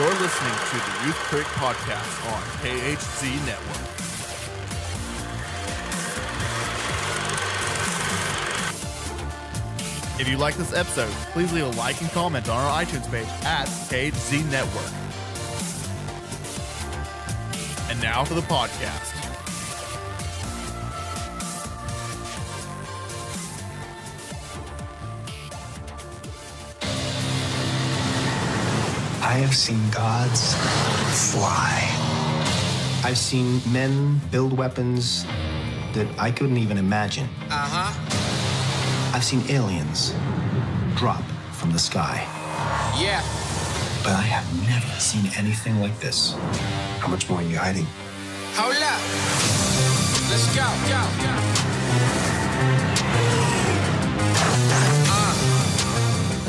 You're listening to the Youth Critic Podcast on KHZ Network. If you like this episode, please leave a like and comment on our iTunes page at KHZ Network. And now for the podcast. I have seen gods fly. I've seen men build weapons that I couldn't even imagine. I've seen aliens drop from the sky. Yeah. But I have never seen anything like this. How much more are you hiding? Hold up. Let's go.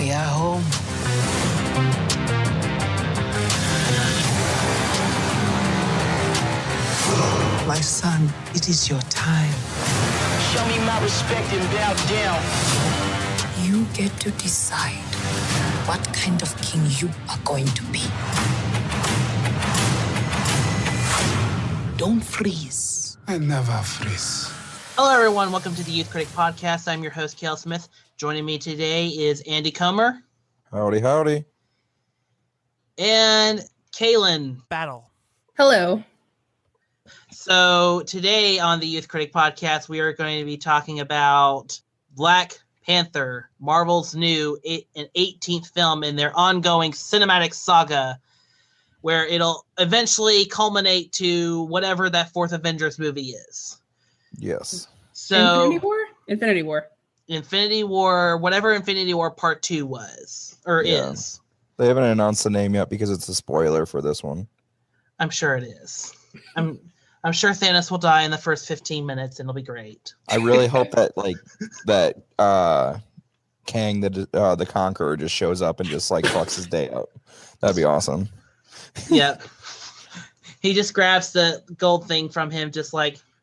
We are home. My son, it is your time. Show me my respect and bow down. You get to decide what kind of king you are going to be. Don't freeze. I never freeze. Hello, everyone. Welcome to the Youth Critic Podcast. I'm your host, Kailyn Smith. Joining me today is Andy Comer. Howdy. And Kailyn Battle. Hello. So today on the Youth Critic Podcast, we are going to be talking about Black Panther, Marvel's new and 18th film in their ongoing cinematic saga, where it'll eventually culminate to whatever that fourth Avengers movie is. Yes. So Infinity War? Infinity War, whatever Infinity War Part 2 was, or is. They haven't announced the name yet because it's a spoiler for this one. I'm sure it is. I'm sure Thanos will die in the first 15 minutes and it'll be great. I really hope that Kang the Conqueror just shows up and just fucks his day up. That'd be awesome. Yep. He just grabs the gold thing from him, just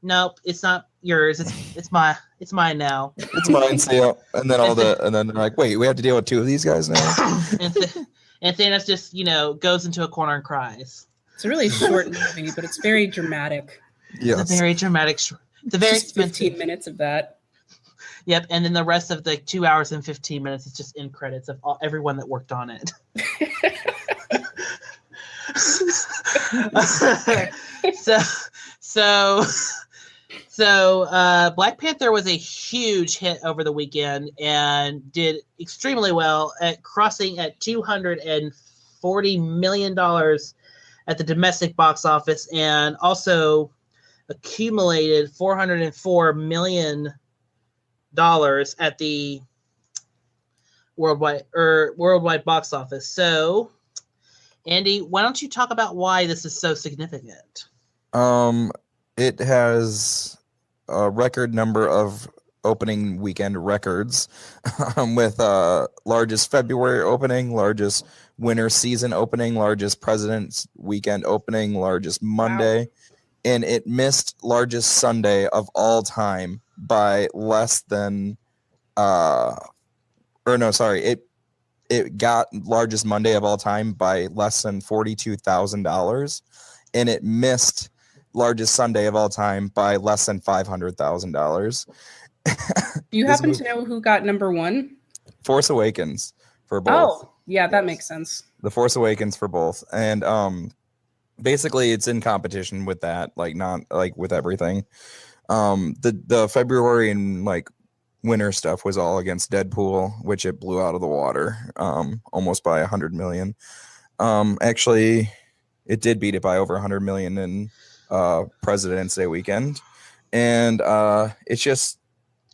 nope, it's not yours. It's mine now. It's mine. So, and then they're like, wait, we have to deal with two of these guys now. and Thanos just goes into a corner and cries. It's a really short movie, but it's very dramatic. Yes. It's a very dramatic. It's a very just expensive. 15 minutes of that. Yep, and then the rest of the 2 hours and 15 minutes is just end credits of everyone that worked on it. So Black Panther was a huge hit over the weekend and did extremely well at crossing at $240 million at the domestic box office, and also accumulated $404 million at the worldwide box office. So, Andy, why don't you talk about why this is so significant? It has a record number of opening weekend records, with largest February opening, largest winter season opening, largest President's Weekend opening, largest Monday, and it missed largest Sunday of all time by less than it got largest Monday of all time by less than $42,000, and it missed largest Sunday of all time by less than $500,000. Do you happen to know who got number one? Force Awakens for both. Oh, yeah, that makes sense. The Force Awakens for both. And basically it's in competition with that, not with everything. The February and winter stuff was all against Deadpool, which it blew out of the water, almost by 100 million. Actually, it did beat it by over 100 million in President's Day weekend. And it's just,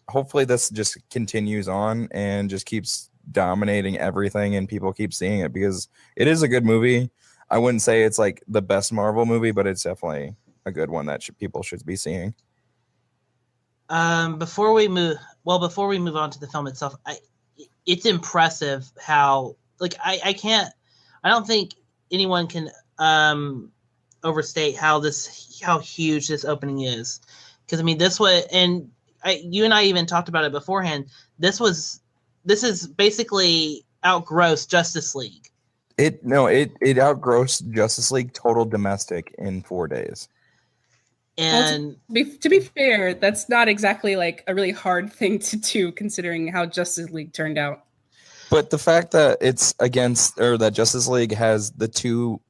hopefully this just continues on and just keeps dominating everything and people keep seeing it, because it is a good movie. I wouldn't say it's the best Marvel movie, but it's definitely a good one that people should be seeing. Before we move on to the film itself, it's impressive how I don't think anyone can overstate how huge this opening is, because this was, and you and I even talked about it beforehand. This is basically outgrossed Justice League. It outgrossed Justice League total domestic in 4 days. And to be fair, that's not exactly like a really hard thing to do considering how Justice League turned out. But the fact that it's against, or that Justice League has the two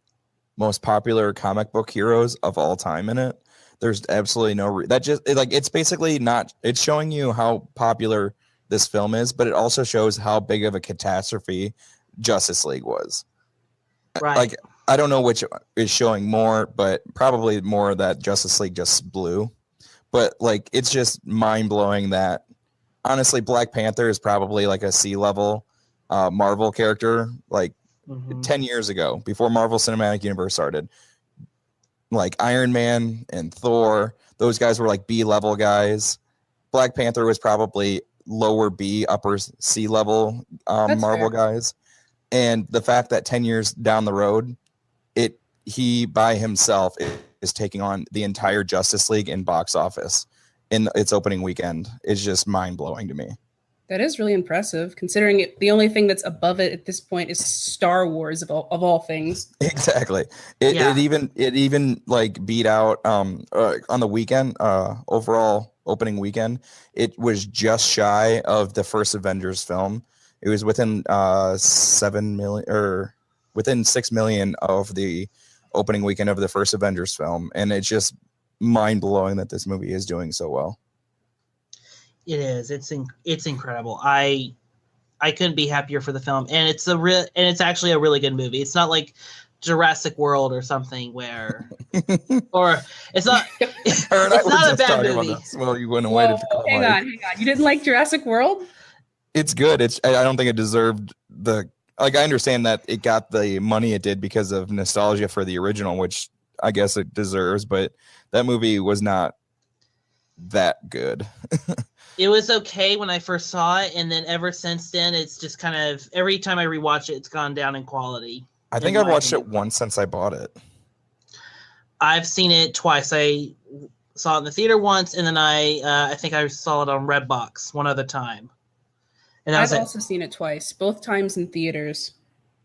most popular comic book heroes of all time in it, there's absolutely no it's basically not, it's showing you how popular this film is, but it also shows how big of a catastrophe Justice League was. right. Like, I don't know which is showing more, but probably more that Justice League just blew. But like, it's just mind blowing that honestly, Black Panther is probably like a C-level Marvel character. Like 10 years ago, before Marvel Cinematic Universe started, like Iron Man and Thor, those guys were like B-level guys. Black Panther was probably lower B, upper C level Marvel guys. And the fact that 10 years down the road, he by himself is taking on the entire Justice League in box office in its opening weekend is just mind-blowing to me. That is really impressive, considering the only thing that's above it at this point is Star Wars of all things. Exactly. It even like beat out on the weekend, overall opening weekend. It was just shy of the first Avengers film. It was within 7 million or within 6 million of the opening weekend of the first Avengers film, and it's just mind blowing that this movie is doing so well. It is. It's incredible. I couldn't be happier for the film, and it's actually a really good movie. It's not like Jurassic World or something where, or it's not. It's not a bad movie. Well, you wouldn't have waited for. Hang on. You didn't like Jurassic World? It's good. I don't think it deserved the. Like, I understand that it got the money it did because of nostalgia for the original, which I guess it deserves, but that movie was not that good. It was okay when I first saw it, and then ever since then, it's just kind of, every time I rewatch it, it's gone down in quality. I think I've watched it once since I bought it. I've seen it twice. I saw it in the theater once, and then I think I saw it on Redbox one other time. And I've also seen it twice, both times in theaters.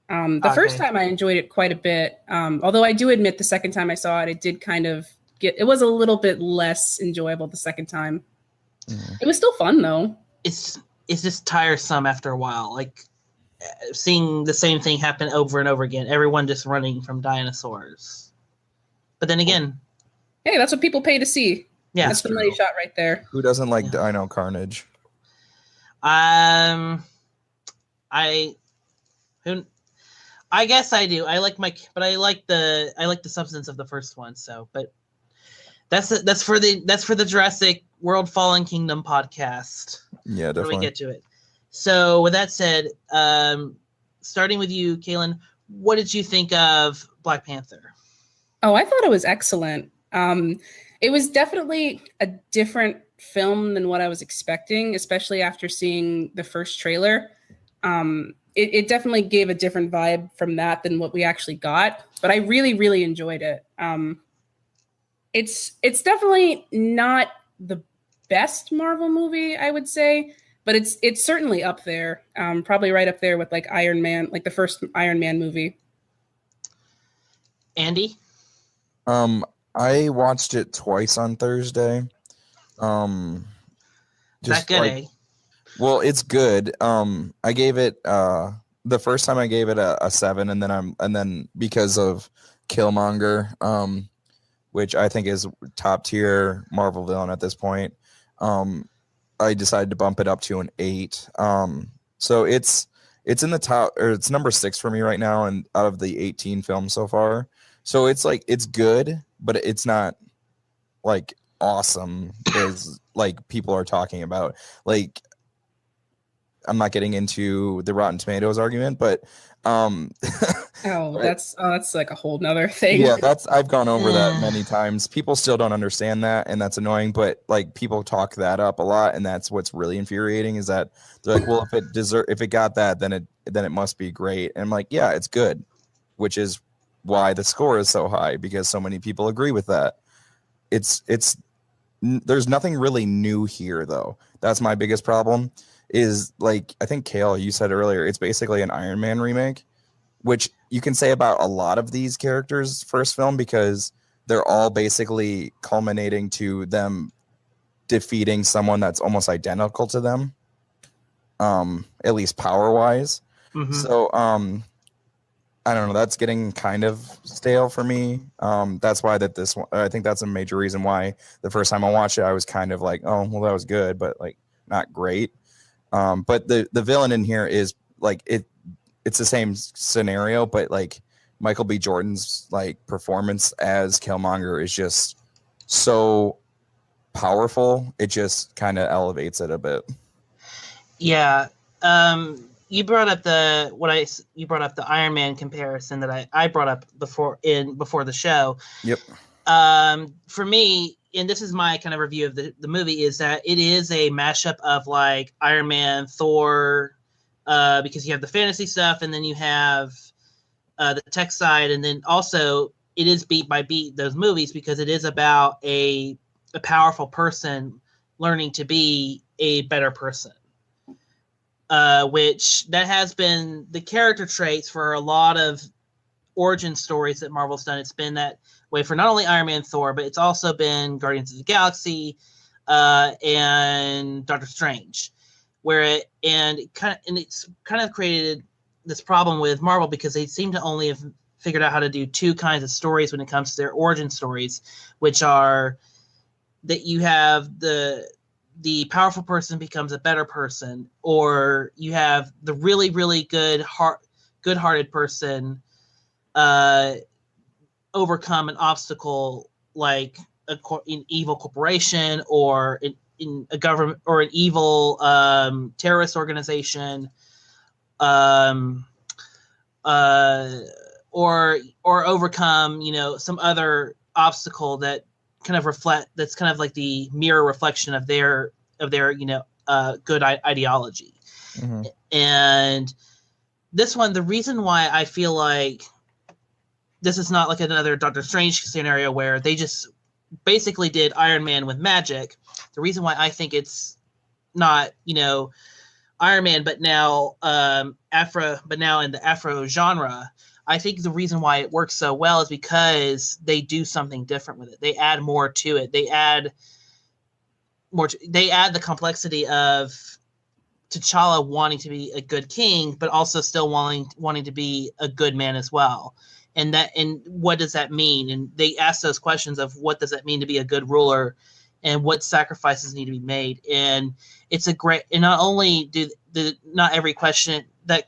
The first time I enjoyed it quite a bit. Although I do admit the second time I saw it, it did kind of it was a little bit less enjoyable the second time. It was still fun though. It's just tiresome after a while. Like seeing the same thing happen over and over again. Everyone just running from dinosaurs. But then again, hey, that's what people pay to see. Yeah, that's the money shot right there. Who doesn't like Dino Carnage? I guess I do. I like the substance of the first one. So, but that's for the Jurassic World Fallen Kingdom podcast. Yeah, definitely. When we get to it. So, with that said, starting with you, Kailyn, what did you think of Black Panther? Oh, I thought it was excellent. It was definitely a different film than what I was expecting, especially after seeing the first trailer. It definitely gave a different vibe from that than what we actually got, but I really, really enjoyed it. It's definitely not the best Marvel movie, I would say, but it's certainly up there, probably right up there with like Iron Man, like the first Iron Man movie. Andy? I watched it twice on Thursday. That good, eh? Well, it's good. I gave it the first time I gave it a 7, and then because of Killmonger, which I think is top tier Marvel villain at this point, I decided to bump it up to an 8. So it's in the top, or it's number 6 for me right now, and out of the 18 films so far. So it's like, it's good, but it's not like awesome as like people are talking about. Like, I'm not getting into the Rotten Tomatoes argument, but that's like a whole nother thing. Yeah, I've gone over that many times. People still don't understand that, and that's annoying, but like people talk that up a lot, and that's what's really infuriating, is that they're like, well, if it got that, then it must be great. And I'm like, yeah, it's good, which is why the score is so high, because so many people agree with that. There's nothing really new here, though. That's my biggest problem. Is like, I think Kale, you said earlier, it's basically an Iron Man remake, which you can say about a lot of these characters' first film, because they're all basically culminating to them defeating someone that's almost identical to them, at least power-wise. Mm-hmm. So I don't know, that's getting kind of stale for me. That's why that this one, I think that's a major reason why the first time I watched it, I was kind of like, oh, well, that was good, but like not great. But the villain in here is like it's the same scenario, but like Michael B. Jordan's like performance as Killmonger is just so powerful. It just kind of elevates it a bit. Yeah. You brought up the Iron Man comparison that I brought up before the show. Yep. For me, and this is my kind of review of the movie, is that it is a mashup of like Iron Man, Thor, because you have the fantasy stuff, and then you have the tech side, and then also it is beat by beat those movies, because it is about a powerful person learning to be a better person. Which that has been the character traits for a lot of origin stories that Marvel's done. It's been that way for not only Iron Man, Thor, but it's also been Guardians of the Galaxy and Doctor Strange, where it's kind of created this problem with Marvel, because they seem to only have figured out how to do two kinds of stories when it comes to their origin stories, which are that you have the powerful person becomes a better person, or you have the really, really good-hearted person overcome an obstacle like an evil corporation, or in a government, or an evil terrorist organization, or overcome some other obstacle that kind of that's kind of like the mirror reflection of their good ideology. Mm-hmm. And this one, the reason why I feel like this is not like another Doctor Strange scenario where they just basically did Iron Man with magic, the reason why I think it's not Iron Man but now in the Afro genre, I think the reason why it works so well is because they do something different with it. They add more to it. They add the complexity of T'Challa wanting to be a good king, but also still wanting to be a good man as well. And what does that mean? And they ask those questions of what does that mean to be a good ruler, and what sacrifices need to be made. And it's a great, and not only not every question, it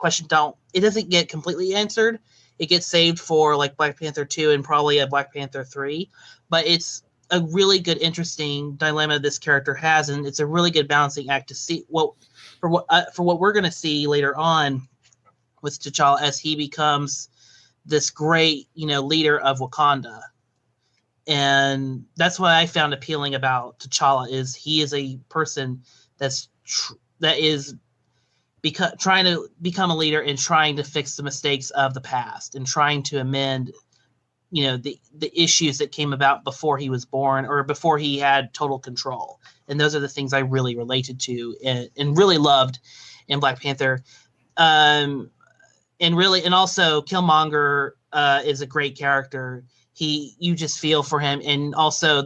doesn't get completely answered. It gets saved for like Black Panther 2 and probably a Black Panther 3, but it's a really good, interesting dilemma this character has, and it's a really good balancing act to see what we're going to see later on with T'Challa as he becomes this great, leader of Wakanda. And that's what I found appealing about T'Challa, is he is a person that is trying to become a leader and trying to fix the mistakes of the past and trying to amend, the issues that came about before he was born or before he had total control. And those are the things I really related to and really loved in Black Panther. And also Killmonger is a great character. You just feel for him, and also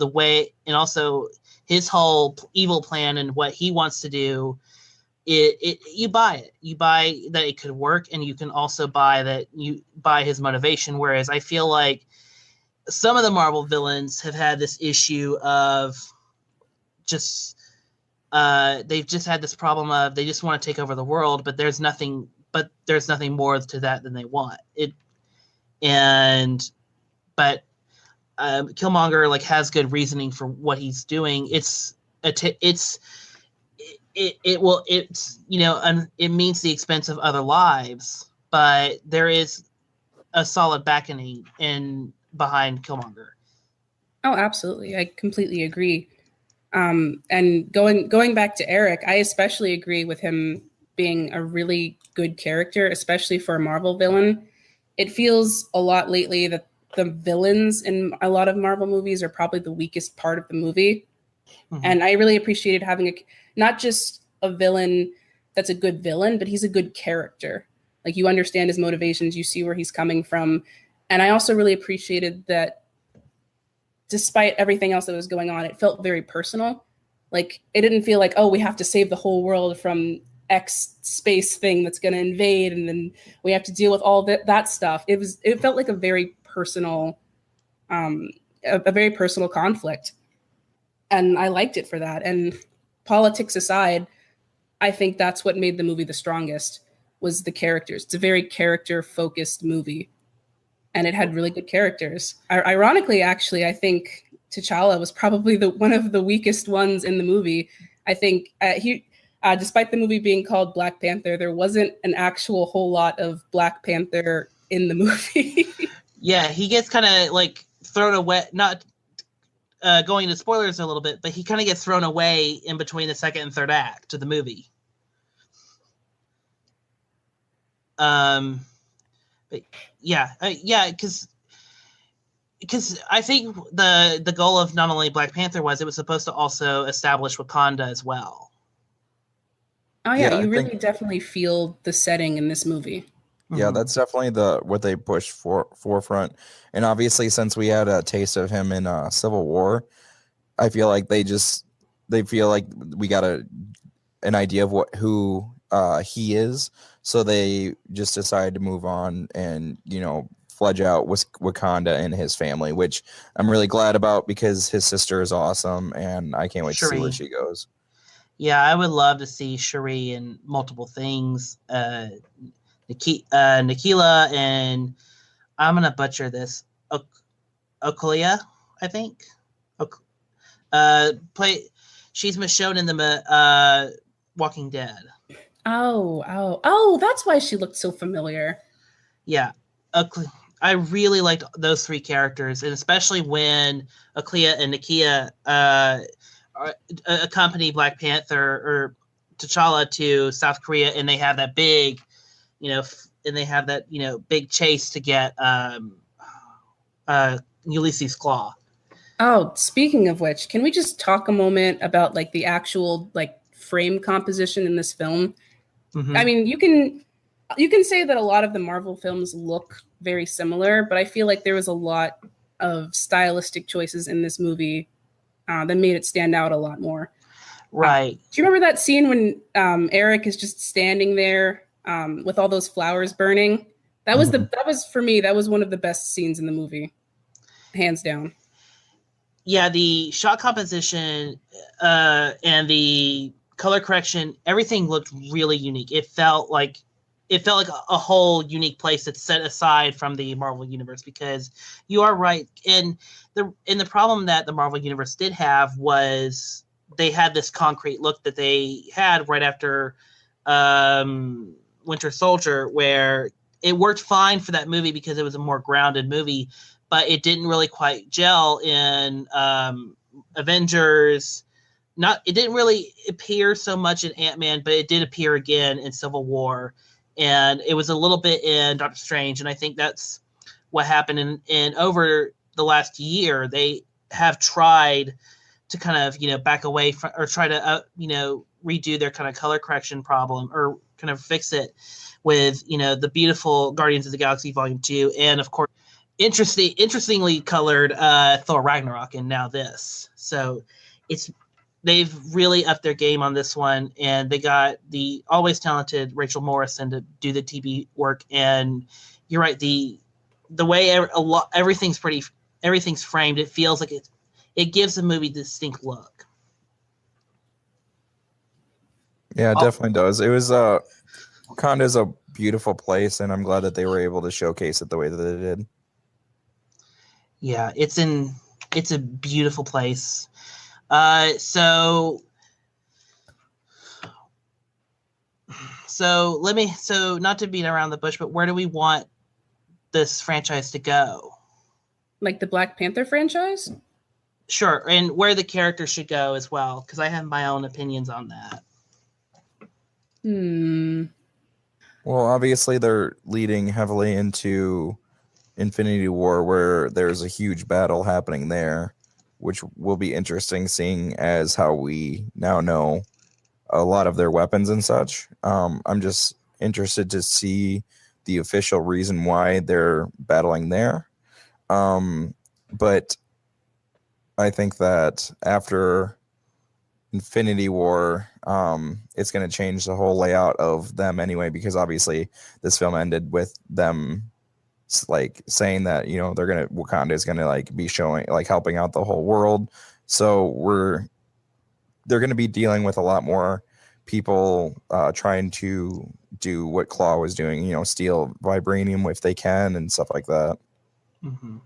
his whole evil plan and what he wants to do. You buy it. You buy that it could work, and you can also buy his motivation. Whereas I feel like some of the Marvel villains have had this issue of just they've just had this problem of they just want to take over the world, but there's nothing more to that than they want it. But Killmonger has good reasoning for what he's doing. It means the expense of other lives, but there is a solid backing behind Killmonger. Oh, absolutely. I completely agree. And going back to Eric, I especially agree with him being a really good character, especially for a Marvel villain. It feels a lot lately that the villains in a lot of Marvel movies are probably the weakest part of the movie. Mm-hmm. And I really appreciated having not just a villain that's a good villain, but he's a good character. Like, you understand his motivations, you see where he's coming from. And I also really appreciated that despite everything else that was going on, it felt very personal. Like, it didn't feel like, oh, we have to save the whole world from X space thing that's going to invade, and then we have to deal with all that stuff. It felt like a very personal, a very personal conflict, and I liked it for that. And politics aside, I think that's what made the movie the strongest, was the characters. It's a very character-focused movie, and it had really good characters. Ironically, actually, I think T'Challa was probably one of the weakest ones in the movie. I think despite the movie being called Black Panther, there wasn't an actual whole lot of Black Panther in the movie. Yeah, he gets kind of like thrown away, not going into spoilers a little bit, but he kind of gets thrown away in between the second and third act of the movie. But yeah, because I think the goal of not only Black Panther was it was supposed to also establish Wakanda as well. Oh yeah, you really definitely feel the setting in this movie. Yeah, that's definitely what they pushed forefront. And obviously, since we had a taste of him in Civil War, I feel like they feel like we got an idea of who he is. So they just decided to move on and, fledge out Wakanda and his family, which I'm really glad about because his sister is awesome and I can't wait to see where she goes. Yeah, I would love to see Shuri in multiple things. Nikila and I'm gonna butcher this. Okolia, I think. She's Michonne in the Walking Dead. Oh! That's why she looked so familiar. Yeah, I really liked those three characters, and especially when Okolia and Nakia accompany Black Panther or T'Challa to South Korea, and they have that big, big chase to get Ulysses Claw. Oh, speaking of which, can we just talk a moment about like the actual like frame composition in this film? Mm-hmm. I mean, you can say that a lot of the Marvel films look very similar, but I feel like there was a lot of stylistic choices in this movie that made it stand out a lot more. Right. Do you remember that scene when Eric is just standing there with all those flowers burning? That was for me, that was one of the best scenes in the movie, hands down. Yeah, the shot composition and the color correction, everything looked really unique. It felt like a whole unique place that's set aside from the Marvel universe, because you are right. And the problem that the Marvel universe did have was they had this concrete look that they had right after Winter Soldier, where it worked fine for that movie because it was a more grounded movie, but it didn't really quite gel in Avengers. It didn't really appear so much in Ant-Man, but it did appear again in Civil War. And it was a little bit in Doctor Strange. And I think that's what happened. And over the last year, they have tried to kind of, back away from, or try to, redo their kind of color correction problem, or kind of fix it with, the beautiful Guardians of the Galaxy Volume 2. And of course, interestingly colored Thor Ragnarok, and now this. So they've really upped their game on this one, and they got the always talented Rachel Morrison to do the TV work. And you're right, the way everything's framed, it feels like it gives the movie a distinct look. Yeah, it definitely does. It was Wakanda is a beautiful place, and I'm glad that they were able to showcase it the way that they did. Yeah, it's a beautiful place. So not to beat around the bush, but where do we want this franchise to go? Like the Black Panther franchise? Sure, and where the characters should go as well, because I have my own opinions on that. Well, obviously they're leading heavily into Infinity War, where there's a huge battle happening there, which will be interesting, seeing as how we now know a lot of their weapons and such. I'm just interested to see the official reason why they're battling there. But I think that after Infinity War, it's going to change the whole layout of them anyway, because obviously this film ended with them like saying that, you know, Wakanda is going to like be showing, like helping out the whole world. So they're going to be dealing with a lot more people trying to do what Claw was doing, you know, steal vibranium if they can and stuff like that. Mm-hmm.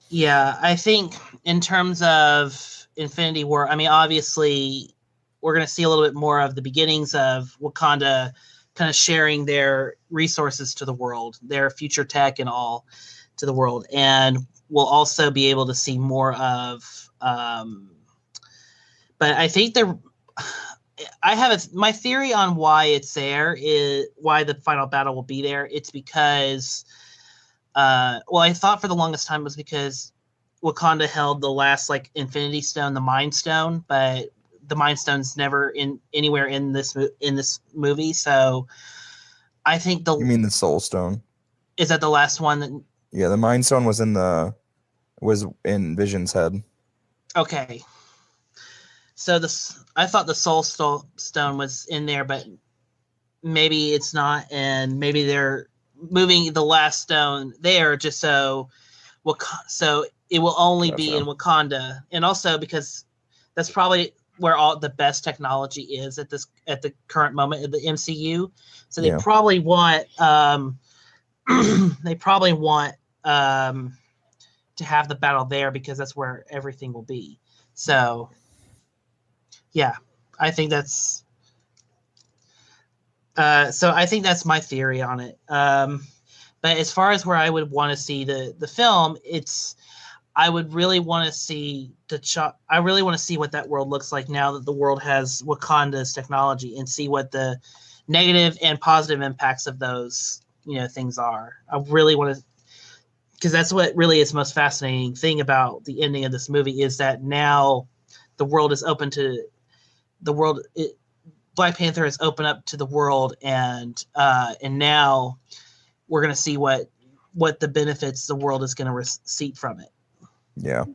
Yeah, I think in terms of Infinity War, I mean, obviously we're going to see a little bit more of the beginnings of Wakanda kind of sharing their resources to the world, their future tech and all to the world. And we'll also be able to see more of, but I think my theory on why it's there is why the final battle will be there. It's because, I thought for the longest time was because Wakanda held the last like Infinity Stone, the Mind Stone, but the Mind Stone's never anywhere in this movie. So I think You mean the Soul Stone? Is that the last one? Yeah, the Mind Stone was in Vision's head. Okay. So I thought the Soul Stone was in there, but maybe it's not, and maybe they're moving the last stone there just so it will only be in Wakanda, and also because that's probably where all the best technology is at the current moment of the MCU. So they probably want to have the battle there because that's where everything will be. So yeah, I think that's my theory on it. But as far as where I would want to see the film, I would really want to see I really want to see what that world looks like now that the world has Wakanda's technology, and see what the negative and positive impacts of those, you know, things are. I really want to, because that's what really is the most fascinating thing about the ending of this movie, is that now the world is open to the world. Black Panther has opened up to the world, and now we're going to see what the benefits the world is going to receive from it. Yeah.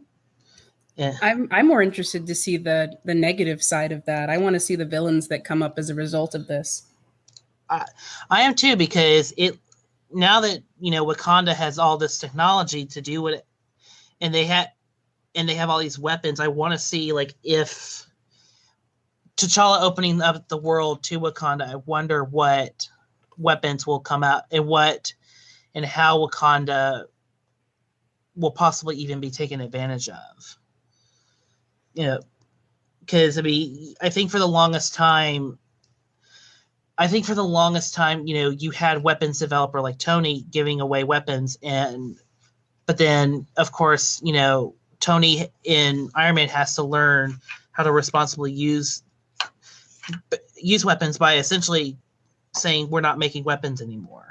I'm more interested to see the negative side of that. I want to see the villains that come up as a result of this. I am too, because now that, you know, Wakanda has all this technology to do what and they have all these weapons. I want to see, like, if T'Challa opening up the world to Wakanda, I wonder what weapons will come out and how Wakanda will possibly even be taken advantage of. You know, because I mean, I think for the longest time, you know, you had weapons developer like Tony giving away weapons, but then of course, you know, Tony in Iron Man has to learn how to responsibly use weapons by essentially saying we're not making weapons anymore.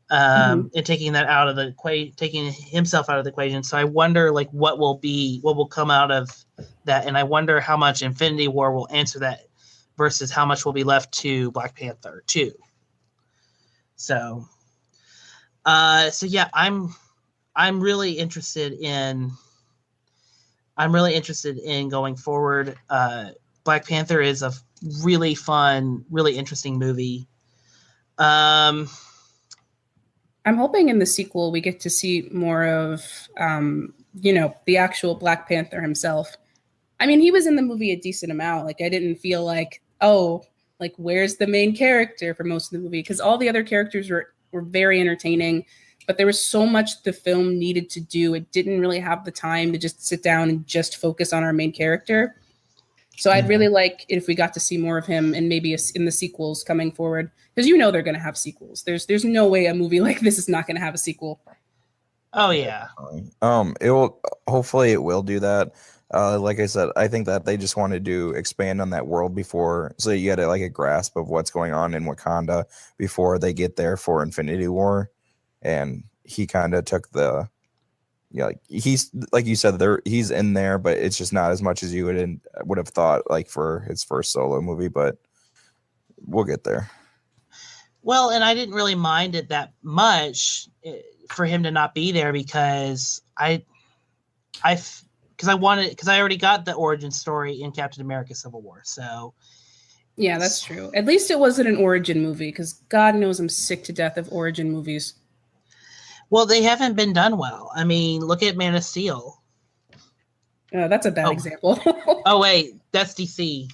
And taking that out of the taking himself out of the equation. So I wonder, like, what will come out of that, and I wonder how much Infinity War will answer that versus how much will be left to Black Panther 2. So yeah, I'm really interested in going forward. Black Panther is a really fun, really interesting movie. I'm hoping in the sequel we get to see more of, you know, the actual Black Panther himself. I mean, he was in the movie a decent amount. Like, I didn't feel like, oh, like, where's the main character for most of the movie? Because all the other characters were very entertaining, but there was so much the film needed to do. It didn't really have the time to just sit down and just focus on our main character. So I'd really like if we got to see more of him, and maybe in the sequels coming forward, because you know they're going to have sequels. There's no way a movie like this is not going to have a sequel. Oh yeah. Hopefully it will do that. Like I said, I think that they just wanted to expand on that world before, so you get a grasp of what's going on in Wakanda before they get there for Infinity War, and he kind of took the. Yeah, he's like you said, he's in there, but it's just not as much as you would have thought, like, for his first solo movie. But we'll get there. Well, and I didn't really mind it that much for him to not be there because I already got the origin story in Captain America: Civil War. So yeah, that's true. At least it wasn't an origin movie because God knows I'm sick to death of origin movies. Well, they haven't been done well. I mean, look at Man of Steel. That's a bad example. Oh wait, that's DC.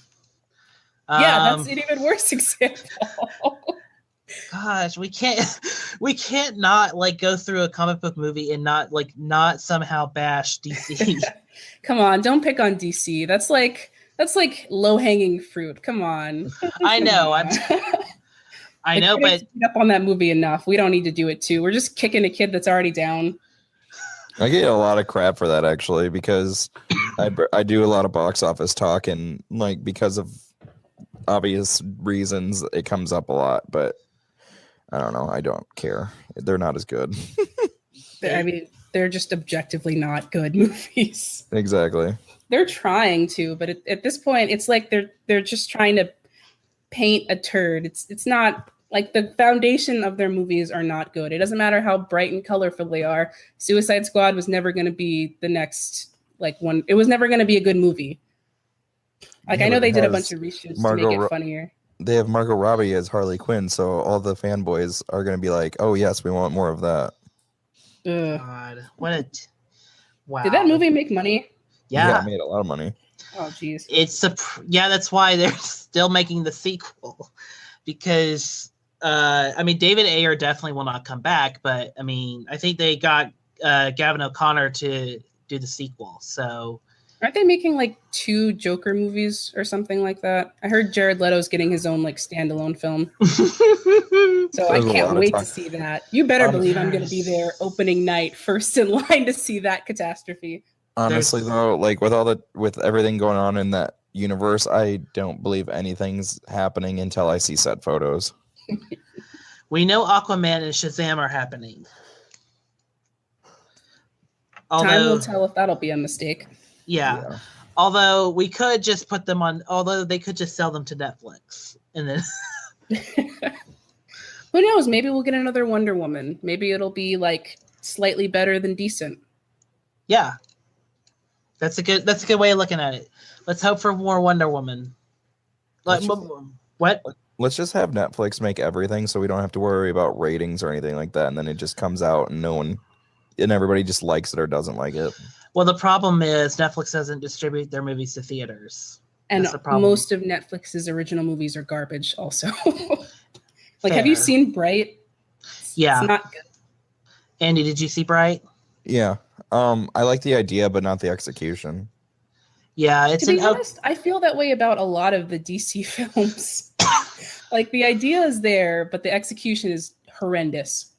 Yeah, that's an even worse example. Gosh, we can't not like go through a comic book movie and not somehow bash DC. Come on, don't pick on DC. That's like low hanging fruit. Come on. I know. I know, but up on that movie enough. We don't need to do it too. We're just kicking a kid that's already down. I get a lot of crap for that actually because I do a lot of box office talk and like because of obvious reasons it comes up a lot, but I don't know. I don't care. They're not as good. I mean, they're just objectively not good movies. Exactly. They're trying to, but at this point, it's like they're just trying to paint a turd. It's not like the foundation of their movies are not good. It doesn't matter how bright and colorful they are. Suicide Squad was never going to be the next one. It was never going to be a good movie. Like I know they did a bunch of reshoots to make it funnier. They have Margot Robbie as Harley Quinn, so all the fanboys are going to be like, "Oh yes, we want more of that." God, wow! Did that movie make money? Yeah, it made a lot of money. Oh jeez. That's why they're still making the sequel because I mean David Ayer definitely will not come back, but I mean I think they got Gavin O'Connor to do the sequel, so. Aren't they making like 2 Joker movies or something like that? I heard Jared Leto's getting his own like standalone film. So I can't wait to see that. You better believe I'm going to be there opening night, first in line to see that catastrophe. Honestly though, like with everything going on in that universe, I don't believe anything's happening until I see set photos. We know Aquaman and Shazam are happening. Time will tell if that'll be a mistake. Yeah. Although we could just put them on, although they could just sell them to Netflix and then. Who knows? Maybe we'll get another Wonder Woman. Maybe it'll be like slightly better than decent. Yeah. That's a good way of looking at it. Let's hope for more Wonder Woman. What? Let's just have Netflix make everything so we don't have to worry about ratings or anything like that. And then it just comes out and everybody just likes it or doesn't like it. Well, the problem is Netflix doesn't distribute their movies to theaters. And most of Netflix's original movies are garbage also. Like, have you seen Bright? Yeah. It's not good. Andy, did you see Bright? Yeah. I like the idea, but not the execution. Yeah. To be honest, I feel that way about a lot of the DC films. Like, the idea is there, but the execution is horrendous.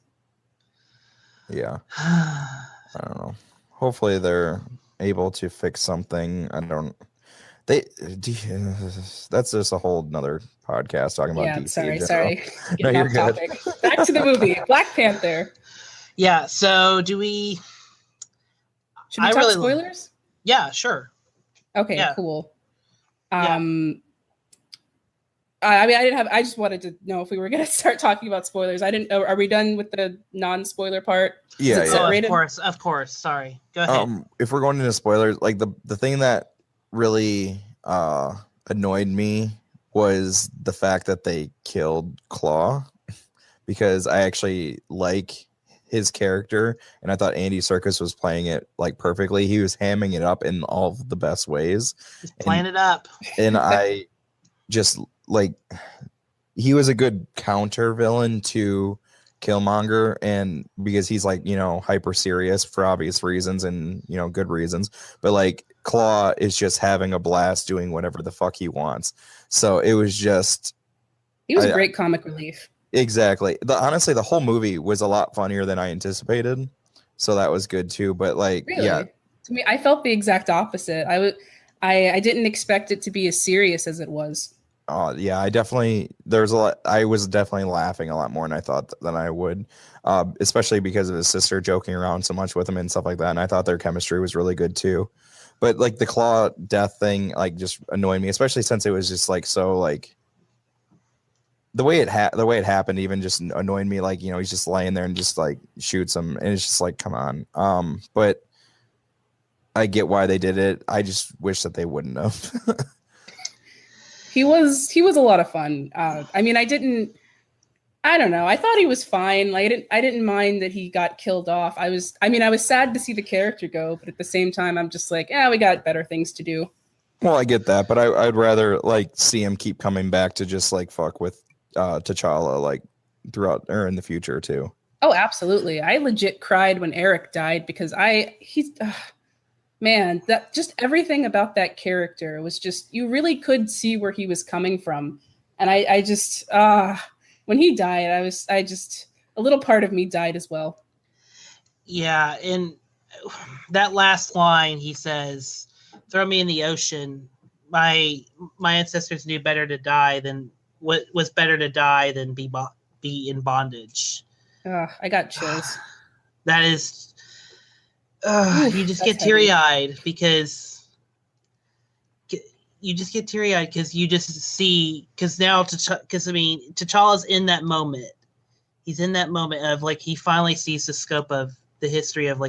Yeah. I don't know. Hopefully they're able to fix something. That's just a whole nother podcast talking about DC. Sorry. No, you're good. Back to the movie, Black Panther. Yeah. So should we talk spoilers? Yeah, sure. Okay, yeah. Cool. Yeah. I just wanted to know if we were going to start talking about spoilers. Are we done with the non-spoiler part? Yeah. Of course. Sorry. Go ahead. If we're going into spoilers, like the thing that really annoyed me was the fact that they killed Claw, because I actually like his character and I thought Andy Serkis was playing it like perfectly. He was hamming it up in all of the best ways. He's playing it up. And I just like, he was a good counter villain to Killmonger, and because he's like, hyper serious for obvious reasons and good reasons, but like Claw is just having a blast doing whatever the fuck he wants. So it was just, he was a great comic relief. Exactly. Honestly, the whole movie was a lot funnier than I anticipated, so that was good too. But like, really? Yeah, to me, I felt the exact opposite. I didn't expect it to be as serious as it was. Oh yeah, I was definitely laughing a lot more than I thought than I would, especially because of his sister joking around so much with him and stuff like that. And I thought their chemistry was really good too. But like the Claw death thing, like just annoyed me, especially since it was just like so like the way it happened even just annoyed me. Like, he's just laying there and just like shoots him, and it's just like, come on. But I get why they did it. I just wish that they wouldn't have. He was a lot of fun. I mean, I don't know. I thought he was fine. Like, I didn't mind that he got killed off. I was sad to see the character go, but at the same time, I'm just like, we got better things to do. Well, I get that, but I'd rather like see him keep coming back to just like fuck with T'Challa like throughout or in the future too. Oh, absolutely. I legit cried when Eric died because man, that just everything about that character was just, you really could see where he was coming from. And I just when he died, I just a little part of me died as well. Yeah, and that last line he says, "Throw me in the ocean. My ancestors knew better to die than what was better to die than be in bondage." I got chills. That is, you just get teary-eyed because you just see, because now T'Challa's in that moment. He's in that moment of like, he finally sees the scope of the history of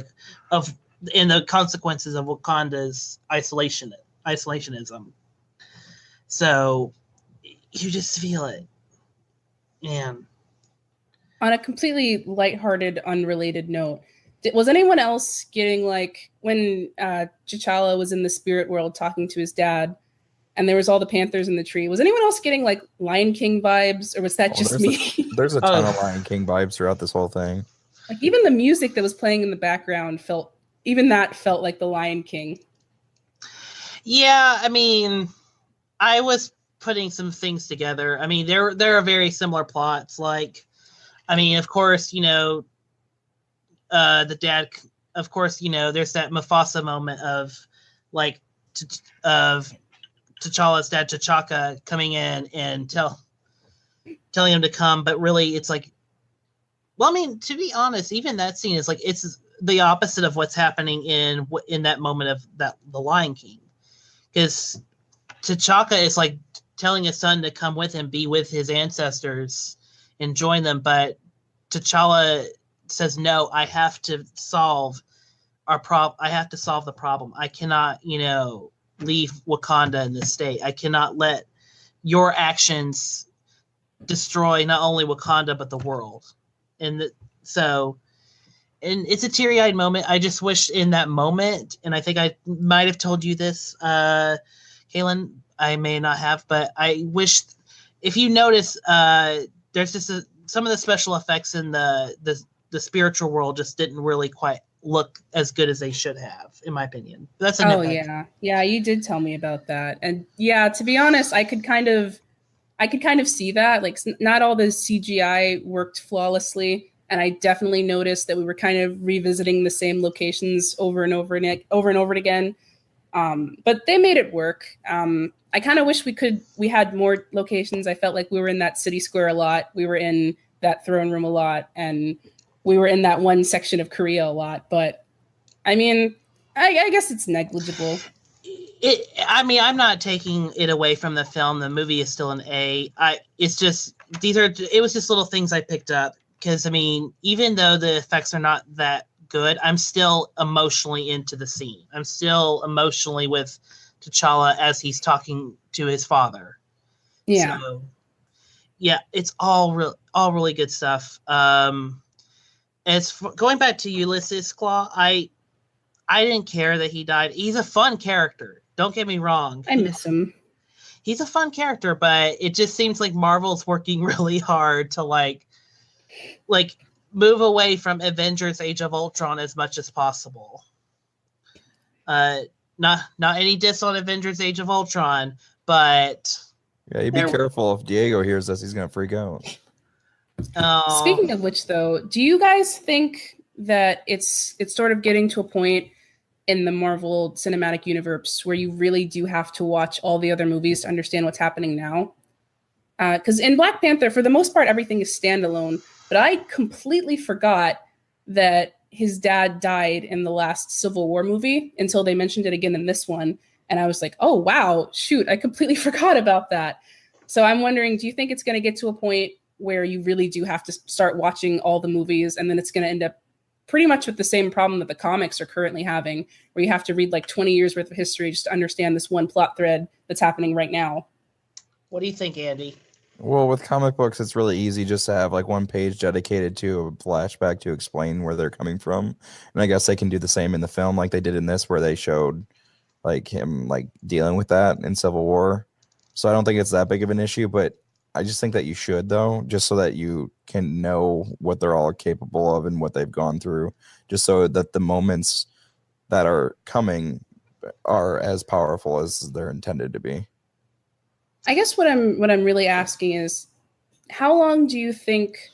and the consequences of Wakanda's isolationism. So you just feel it, man. On a completely lighthearted, unrelated note, was anyone else getting like when T'Challa was in the spirit world talking to his dad, and there was all the panthers in the tree? Was anyone else getting like Lion King vibes, or was that just me? There's a ton of Lion King vibes throughout this whole thing. Like even the music that was playing in the background felt like the Lion King. Yeah, I mean, I was putting some things together. I mean, there are very similar plots. Like, I mean, of course, the dad. Of course, there's that Mufasa moment of like of T'Challa's dad, T'Chaka, coming in and telling him to come, but really, it's like, well, I mean, to be honest, even that scene is like, it's the opposite of what's happening in that moment of the Lion King, because T'Chaka is like telling his son to come with him, be with his ancestors, and join them, but T'Challa says, "No, I have to solve our problem. I have to solve the problem. I cannot, leave Wakanda in this state. I cannot let your actions destroy not only Wakanda but the world." And and it's a teary-eyed moment. I just wish in that moment, and I think I might have told you this, Kailyn, I may not have, but I wish, if you notice, there's just some of the special effects in the spiritual world just didn't really quite look as good as they should have, in my opinion. That's a nitpick. Yeah, you did tell me about that, and yeah, to be honest, I could kind of see that. Like, not all the CGI worked flawlessly, and I definitely noticed that we were kind of revisiting the same locations over and over again. But they made it work. I kind of wish we had more locations. I felt like we were in that city square a lot. We were in that throne room a lot, and we were in that one section of Korea a lot. But I mean, I guess it's negligible. I'm not taking it away from the film. The movie is still an A. It was just little things I picked up, because I mean, even though the effects are not that good, I'm still emotionally into the scene. I'm still emotionally with T'Challa as he's talking to his father. Yeah. So, yeah, it's all really good stuff. Going back to Ulysses Claw, I didn't care that he died. He's a fun character. Don't get me wrong. I miss him. He's a fun character, but it just seems like Marvel's working really hard to like move away from Avengers Age of Ultron as much as possible. Not any diss on Avengers Age of Ultron, but yeah, you be careful. If Diego hears this, he's gonna freak out. Speaking of which, though, do you guys think that it's sort of getting to a point in the Marvel Cinematic Universe where you really do have to watch all the other movies to understand what's happening now? Because in Black Panther, for the most part, everything is standalone. But I completely forgot that his dad died in the last Civil War movie until they mentioned it again in this one. And I was like, oh, wow, shoot, I completely forgot about that. So I'm wondering, do you think it's going to get to a point where you really do have to start watching all the movies, and then it's going to end up pretty much with the same problem that the comics are currently having, where you have to read like 20 years worth of history just to understand this one plot thread that's happening right now? What do you think, Andy? Well, with comic books, it's really easy just to have like one page dedicated to a flashback to explain where they're coming from. And I guess they can do the same in the film like they did in this, where they showed like him like dealing with that in Civil War. So I don't think it's that big of an issue, but I just think that you should, though, just so that you can know what they're all capable of and what they've gone through, just so that the moments that are coming are as powerful as they're intended to be. I guess what I'm really asking is, how long do you think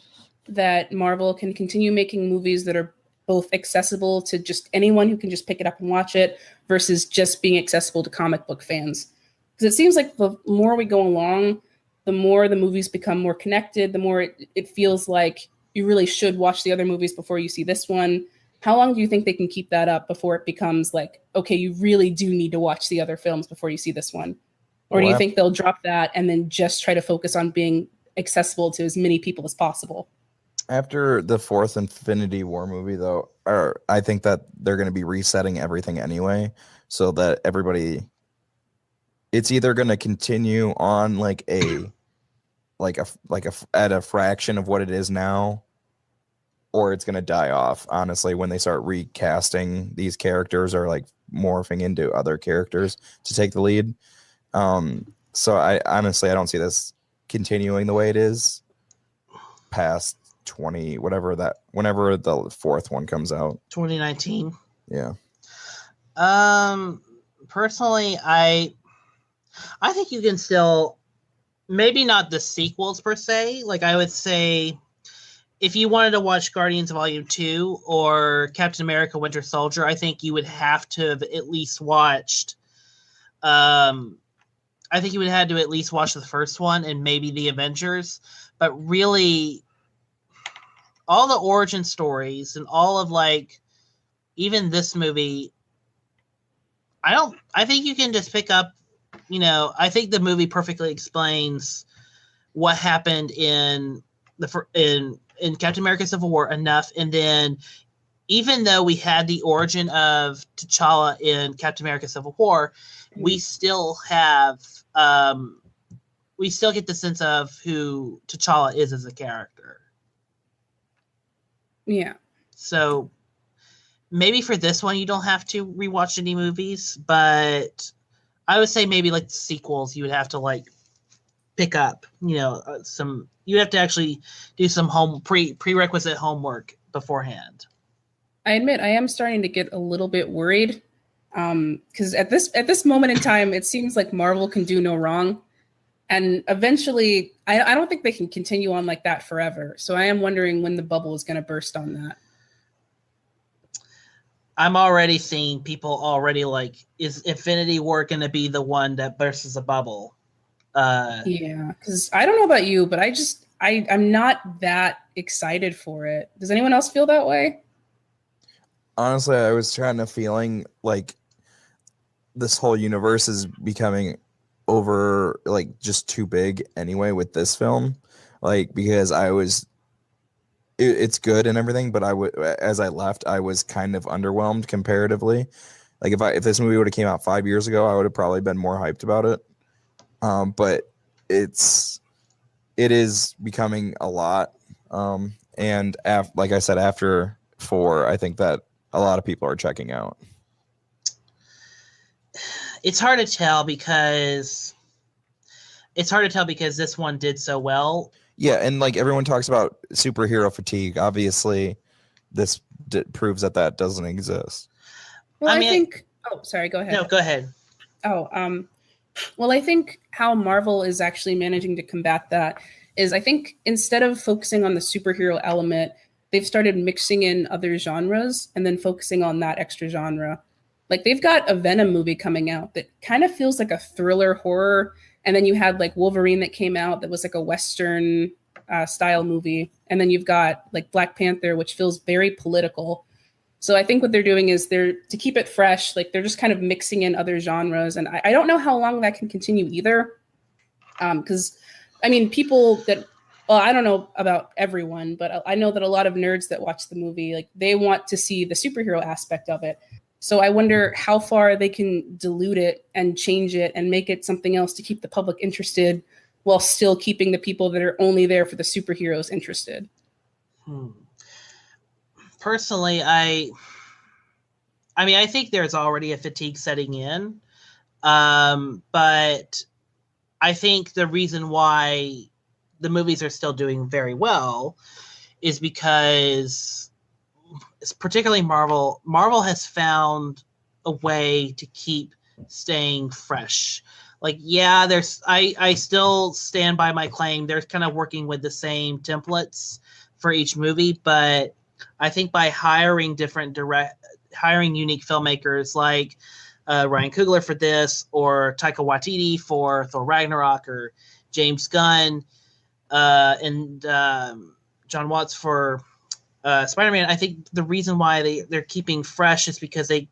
that Marvel can continue making movies that are both accessible to just anyone who can just pick it up and watch it versus just being accessible to comic book fans? Because it seems like the more we go along, the more the movies become more connected, the more it feels like you really should watch the other movies before you see this one. How long do you think they can keep that up before it becomes like, okay, you really do need to watch the other films before you see this one? Or do you think they'll drop that and then just try to focus on being accessible to as many people as possible? After the fourth Infinity War movie, though, I think that they're going to be resetting everything anyway, so that everybody, it's either going to continue on like at a fraction of what it is now, or it's going to die off, honestly, when they start recasting these characters or like morphing into other characters to take the lead. So I honestly, I don't see this continuing the way it is past 20, whenever the fourth one comes out. 2019. Yeah. Personally, I think you can still, maybe not the sequels per se. Like I would say, if you wanted to watch Guardians Volume 2 or Captain America Winter Soldier, I think you would have to have at least watched, I think you would have had to at least watch the first one and maybe the Avengers. But really, all the origin stories and all of like, even this movie, I think you can just pick up, I think the movie perfectly explains what happened in Captain America Civil War enough. And then even though we had the origin of T'Challa in Captain America Civil War, we still have, we still get the sense of who T'Challa is as a character. Yeah. So maybe for this one, you don't have to rewatch any movies, but I would say maybe like the sequels, you would have to like pick up, you have to actually do some prerequisite homework beforehand. I admit I am starting to get a little bit worried, because at this moment in time, it seems like Marvel can do no wrong, and eventually, I don't think they can continue on like that forever. So I am wondering when the bubble is going to burst on that. I'm already seeing people already like, is Infinity War going to be the one that bursts a bubble? Yeah, because I don't know about you, but I'm not that excited for it. Does anyone else feel that way? Honestly, I was trying to feeling like this whole universe is becoming over, like, just too big anyway with this film. Like, because it's good and everything, but as I left, I was kind of underwhelmed comparatively. Like, if this movie would have came out 5 years ago, I would have probably been more hyped about it. But it is becoming a lot. And like I said, after 4, I think that a lot of people are checking out. It's hard to tell because this one did so well. Yeah, and like everyone talks about superhero fatigue. Obviously, this proves that doesn't exist. Well, I think. Oh, sorry. Go ahead. No, go ahead. Oh, well, I think how Marvel is actually managing to combat that is, I think instead of focusing on the superhero element, they've started mixing in other genres and then focusing on that extra genre. Like they've got a Venom movie coming out that kind of feels like a thriller horror. And then you had like Wolverine that came out that was like a Western style movie. And then you've got like Black Panther, which feels very political. So I think what they're doing is to keep it fresh, like they're just kind of mixing in other genres. And I don't know how long that can continue either. Because I mean, people that, well, I don't know about everyone, but I know that a lot of nerds that watch the movie, like they want to see the superhero aspect of it. So I wonder how far they can dilute it and change it and make it something else to keep the public interested while still keeping the people that are only there for the superheroes interested. Personally, I mean, I think there's already a fatigue setting in. But I think the reason why the movies are still doing very well is because, particularly Marvel has found a way to keep staying fresh. Like, yeah, I still stand by my claim. They're kind of working with the same templates for each movie, but I think by hiring unique filmmakers like Ryan Coogler for this, or Taika Waititi for Thor Ragnarok, or James Gunn and John Watts for Spider-Man. I think the reason why they're keeping fresh is because they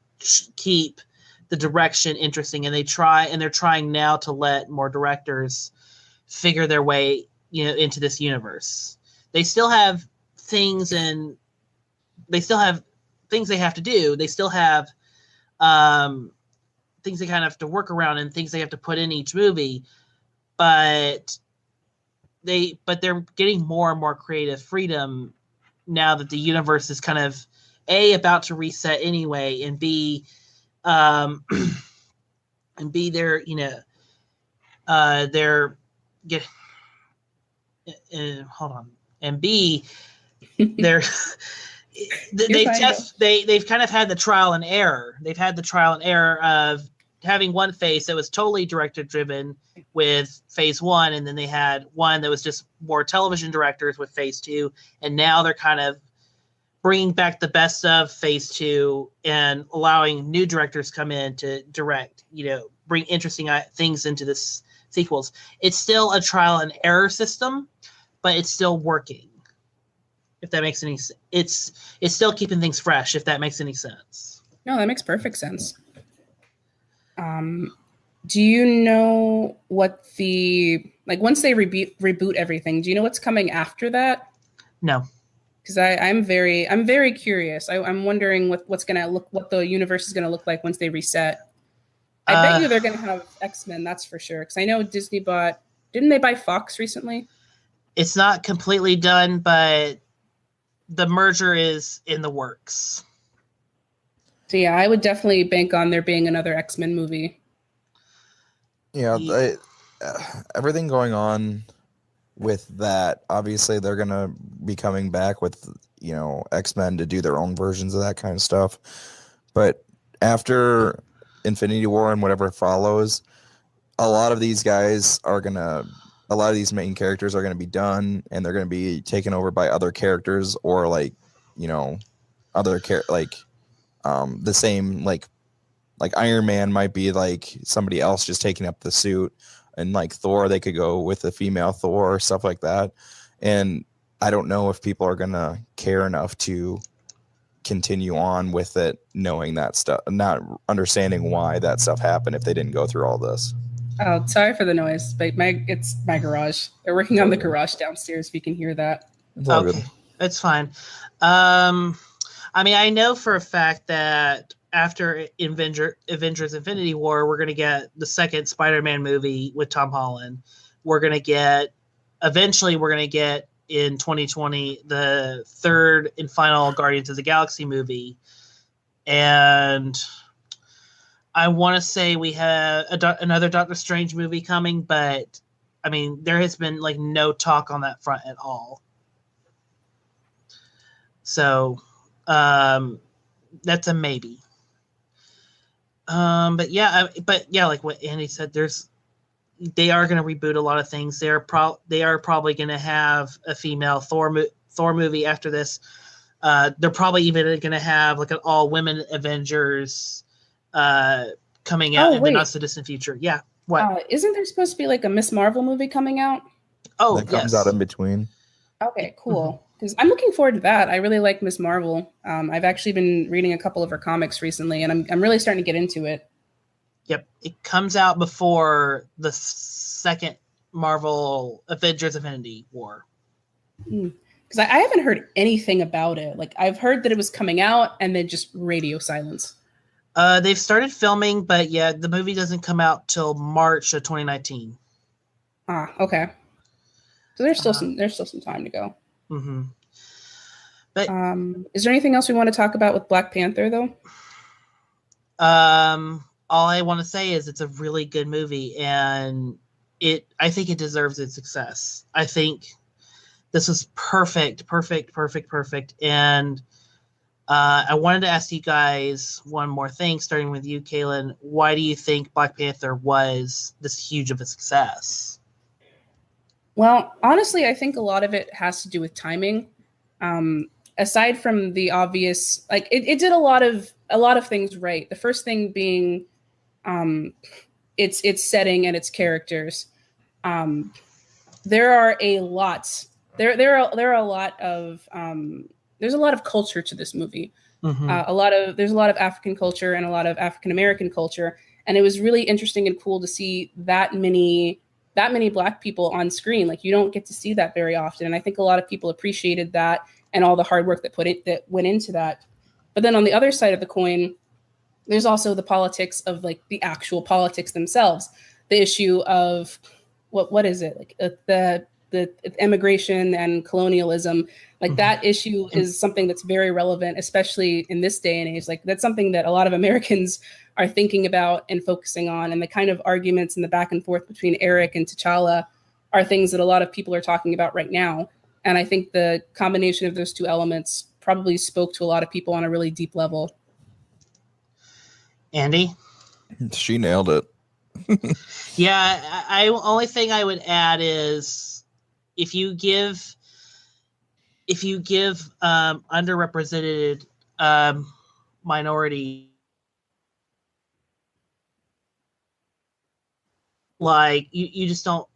keep the direction interesting, and they're trying now to let more directors figure their way, into this universe. They still have things they have to do. They still have things they kind of have to work around and things they have to put in each movie, but they're getting more and more creative freedom now that the universe is kind of about to reset anyway, and they're hold on, and they're they've kind of had the trial and error. They've had the trial and error of having one phase that was totally director driven with phase 1, and then they had one that was just more television directors with phase 2, and now they're kind of bringing back the best of phase 2 and allowing new directors come in to direct, bring interesting things into this sequels. It's still a trial and error system, but it's still working. If that makes any sense. It's still keeping things fresh, if that makes any sense. No, that makes perfect sense. Do you know what once they reboot everything, do you know what's coming after that? No. Because I'm very curious. I'm wondering what the universe is gonna look like once they reset. I bet you they're gonna have X-Men, that's for sure. Because I know Disney didn't they buy Fox recently? It's not completely done, but the merger is in the works. So yeah, I would definitely bank on there being another X-Men movie. Yeah, everything going on with that, obviously they're going to be coming back with, X-Men to do their own versions of that kind of stuff. But after Infinity War and whatever follows, a lot of these main characters are going to be done, and they're going to be taken over by other characters, or the same, like Iron Man might be like somebody else just taking up the suit, and like Thor, they could go with a female Thor or stuff like that. And I don't know if people are going to care enough to continue on with it, knowing that stuff, not understanding why that stuff happened if they didn't go through all this. Oh, sorry for the noise, but it's my garage. They're working on the garage downstairs, if you can hear that. It's all Okay, good. it's fine. I mean, I know for a fact that after Avengers Infinity War, we're going to get the second Spider-Man movie with Tom Holland. Eventually we're going to get in 2020 the third and final Guardians of the Galaxy movie. And I want to say we have another Doctor Strange movie coming, but I mean, there has been no talk on that front at all. So that's a maybe. But yeah, like what Andy said, they are going to reboot a lot of things. They are probably going to have a female Thor movie after this. They're probably even going to have an all women Avengers coming out in the not so distant future. Yeah. What? Isn't there supposed to be a Miss Marvel movie coming out? Oh, that comes out in between. Okay, cool. Because I'm looking forward to that. I really like Miss Marvel. I've actually been reading a couple of her comics recently, and I'm really starting to get into it. Yep, it comes out before the second Marvel Avengers Infinity War. Because I haven't heard anything about it. Like, I've heard that it was coming out and then just radio silence. They've started filming, but yeah, the movie doesn't come out till March of 2019. Ah, okay. So there's still some time to go. Mm-hmm. But is there anything else we want to talk about with Black Panther, though? All I want to say is it's a really good movie, and I think it deserves its success. I think this was perfect. And I wanted to ask you guys one more thing, starting with you, Kailyn. Why do you think Black Panther was this huge of a success? Well, honestly, I think a lot of it has to do with timing. Aside from the obvious, like it did a lot of things right. The first thing being its setting and its characters. There are a lot. There are a lot of there's a lot of culture to this movie. Mm-hmm. There's a lot of African culture and a lot of African American culture, and it was really interesting and cool to see that many Black people on screen. Like, you don't get to see that very often, and I think a lot of people appreciated that and all the hard work that went into that. But then on the other side of the coin, there's also the politics of, like, the actual politics themselves. The issue of what is it, like the immigration and colonialism. Like, that issue is something that's very relevant, especially in this day and age. Like, that's something that a lot of Americans are thinking about and focusing on. And the kind of arguments and the back and forth between Eric and T'Challa are things that a lot of people are talking about right now. And I think the combination of those two elements probably spoke to a lot of people on a really deep level. Andy? She nailed it. Yeah, only thing I would add is if you give underrepresented minority, like, you just don't,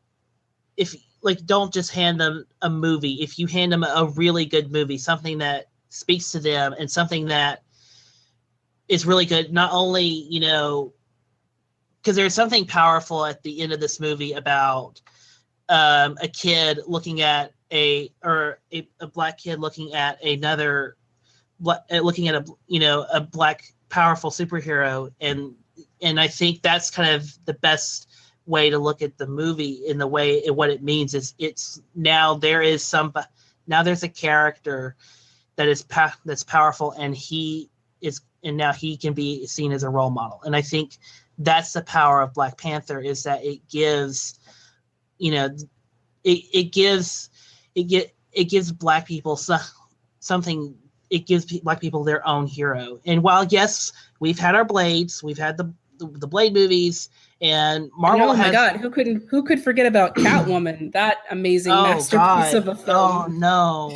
don't just hand them a movie. If you hand them a really good movie, something that speaks to them and something that is really good, not only, because there's something powerful at the end of this movie about a kid looking at a Black kid looking at another, looking at a Black powerful superhero, and I think that's kind of the best way to look at the movie in the way what it means is it's now there's a character that is that's powerful, and now he can be seen as a role model. And I think that's the power of Black Panther, is that it gives, it gives Black people something. It gives Black people their own hero. And while, yes, we've had our Blades, we've had the Blade movies, and Marvel oh my God, who could forget about Catwoman? That amazing masterpiece of a film. Oh no.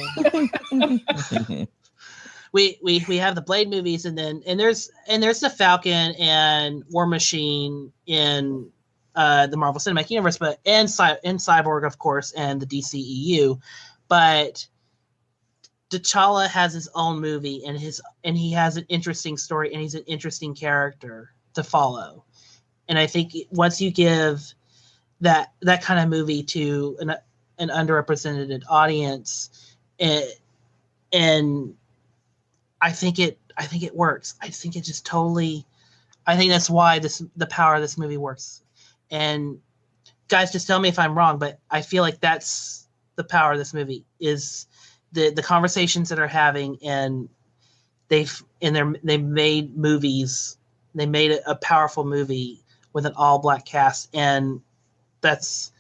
We have the Blade movies, and there's the Falcon and War Machine in the Marvel Cinematic Universe, and Cyborg, of course, and the DCEU. But T'Challa has his own movie, and he has an interesting story, and he's an interesting character to follow. And I think once you give that kind of movie to an underrepresented audience, and I think it works. I think it just totally. I think that's why the power of this movie works. And guys, just tell me if I'm wrong, but I feel like that's the power of this movie, is the conversations that are having, and they made movies. They made a powerful movie with an all Black cast, and that's,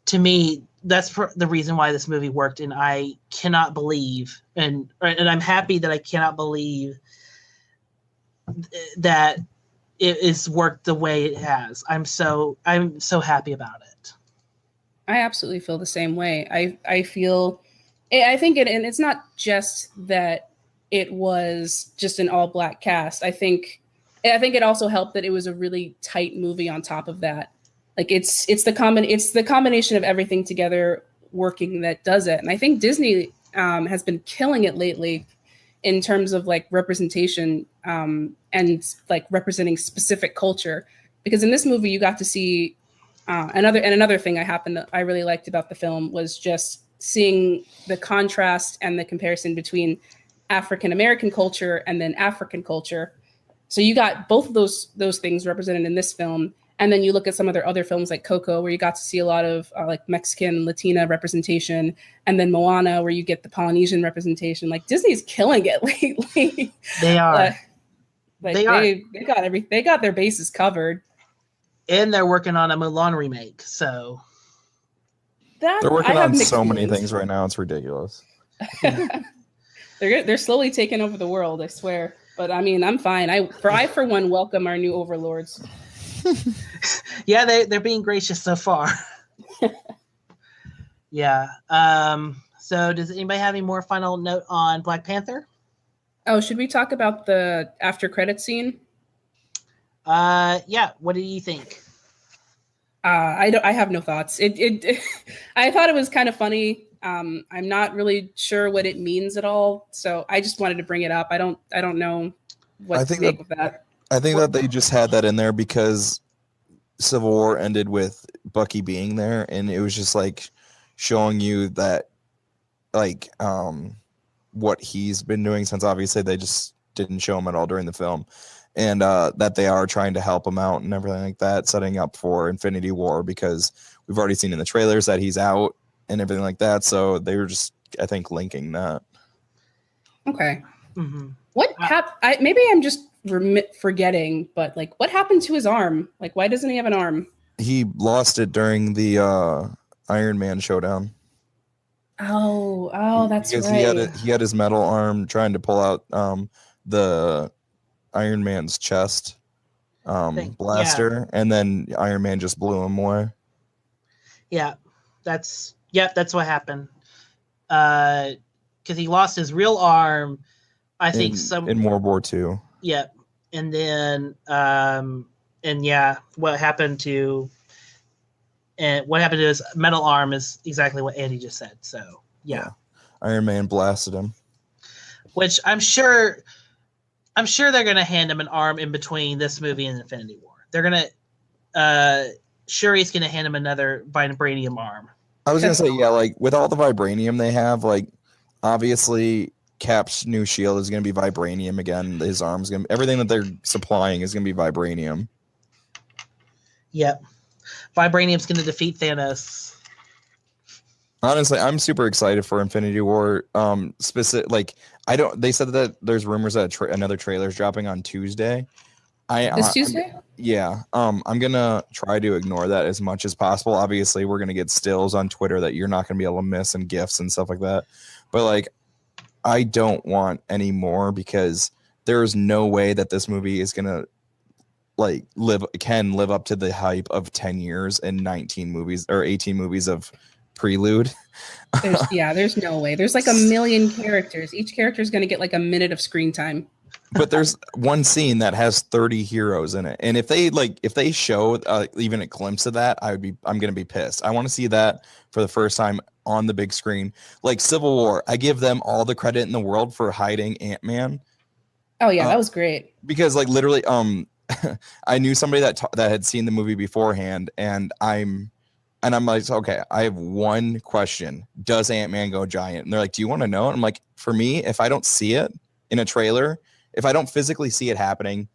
to me, that's the reason why this movie worked. And I cannot believe, and I'm happy that I cannot believe that it has worked the way it has. I'm so happy about it. I absolutely feel the same way. I think and it's not just that it was just an all Black cast. I think it also helped that it was a really tight movie on top of that. Like, it's the combination of everything together working that does it. And I think Disney has been killing it lately in terms of, like, representation and, like, representing specific culture. Because in this movie, you got to see Another thing I really liked about the film was just seeing the contrast and the comparison between African American culture and then African culture. So you got both of those things represented in this film, and then you look at some of their other films like Coco, where you got to see a lot of like Mexican, Latina representation, and then Moana, where you get the Polynesian representation. Like Disney's killing it lately. They are. They got their bases covered. And they're working on a Mulan remake, so they're working on so many things right now. It's ridiculous. They're slowly taking over the world, I swear. But I mean, I'm fine. I for one welcome our new overlords. Yeah, they're being gracious so far. Yeah. So does anybody have any more final note on Black Panther? Oh, should we talk about the after credit scene? Yeah. What do you think? I have no thoughts. I thought it was kind of funny. I'm not really sure what it means at all, so I just wanted to bring it up. I don't know what to make of that. I think that they just had that in there because Civil War ended with Bucky being there, and it was just like showing you that, like, what he's been doing since obviously they just didn't show him at all during the film. And that they are trying to help him out and everything like that, setting up for Infinity War, because we've already seen in the trailers that he's out and everything like that. So they were just, I think, linking that. Okay. Mm-hmm. What happened? Maybe I'm just forgetting, but like, what happened to his arm? Like, why doesn't he have an arm? He lost it during the Iron Man showdown. Oh, that's because right. He had his metal arm trying to pull out the Iron Man's chest blaster, and then Iron Man just blew him away. Yeah, that's what happened. Because he lost his real arm, I think, in World War II. Yeah, and then what happened to his metal arm is exactly what Andy just said. So yeah. Iron Man blasted him. Which I'm sure they're going to hand him an arm in between this movie and Infinity War. They're going to, Shuri's going to hand him another vibranium arm. I was going to say, yeah, like with all the vibranium they have, like obviously Cap's new shield is going to be vibranium again. His arm's going to, everything that they're supplying is going to be vibranium. Yep. Vibranium's going to defeat Thanos. Honestly, I'm super excited for Infinity War. They said that there's rumors that another trailer is dropping on Tuesday. This Tuesday? I'm gonna try to ignore that as much as possible. Obviously, we're gonna get stills on Twitter that you're not gonna be able to miss, and GIFs and stuff like that. But like, I don't want any more, because there is no way that this movie is gonna live up to the hype of 10 years and 19 movies or 18 movies of Prelude. There's no way. There's like a million characters. Each character is going to get like a minute of screen time. But there's one scene that has 30 heroes in it, and if they show even a glimpse of that, I'm going to be pissed. I want to see that for the first time on the big screen. Like Civil War, I give them all the credit in the world for hiding Ant-Man. Oh yeah, that was great. Because like literally, I knew somebody that had seen the movie beforehand, and I'm like, okay, I have one question. Does Ant-Man go giant? And they're like, do you want to know? And I'm like, for me, if I don't see it in a trailer, if I don't physically see it happening,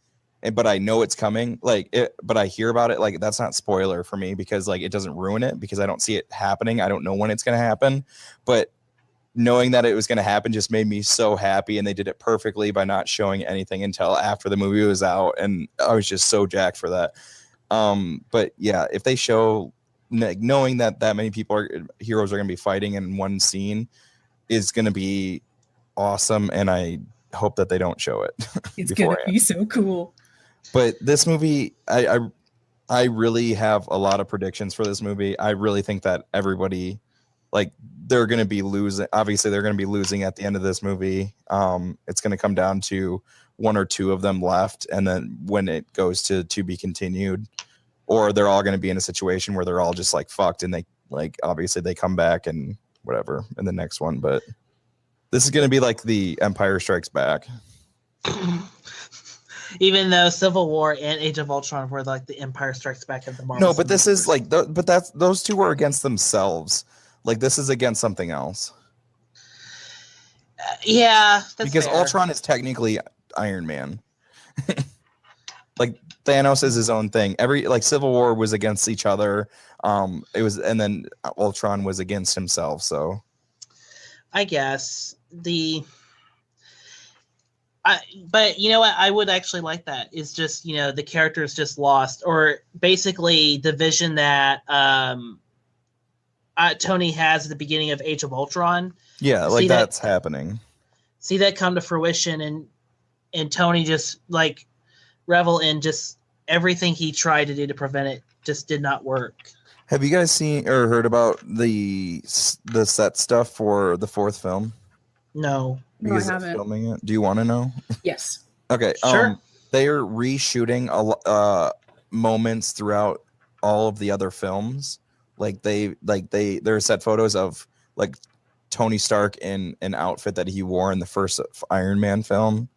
but I know it's coming, but I hear about it, like, that's not spoiler for me, because like it doesn't ruin it, because I don't see it happening. I don't know when it's going to happen, but knowing that it was going to happen just made me so happy, and they did it perfectly by not showing anything until after the movie was out, and I was just so jacked for that. But yeah, if they show, knowing that many heroes are going to be fighting in one scene is going to be awesome, and I hope that they don't show it. It's going to be so cool. But this movie, I really have a lot of predictions for this movie. I really think that everybody, like, they're going to be losing. Obviously, they're going to be losing at the end of this movie. It's going to come down to one or two of them left, and then when it goes to be continued, or they're all going to be in a situation where they're all just like fucked, and they, like, obviously they come back and whatever in the next one. But this is going to be like the Empire Strikes Back. Even though Civil War and Age of Ultron were like the Empire Strikes Back of the Marvel. No, but this is like, but that's those two were against themselves. Like this is against something else. Yeah, that's because fair. Ultron is technically Iron Man. Like Thanos is his own thing. Like Civil War was against each other. It was, and then Ultron was against himself. So, I guess but you know what? I would actually like that. It's just, the character is just lost, or basically the vision that Tony has at the beginning of Age of Ultron. Yeah, like that's happening. See that come to fruition, and Tony just like revel in just everything he tried to do to prevent it just did not work. Have you guys seen or heard about the set stuff for the fourth film? No. Because I they're haven't. filming it. Do you want to know? Yes. Okay. Sure. They're reshooting moments throughout all of the other films. There's set photos of like Tony Stark in an outfit that he wore in the first Iron Man film,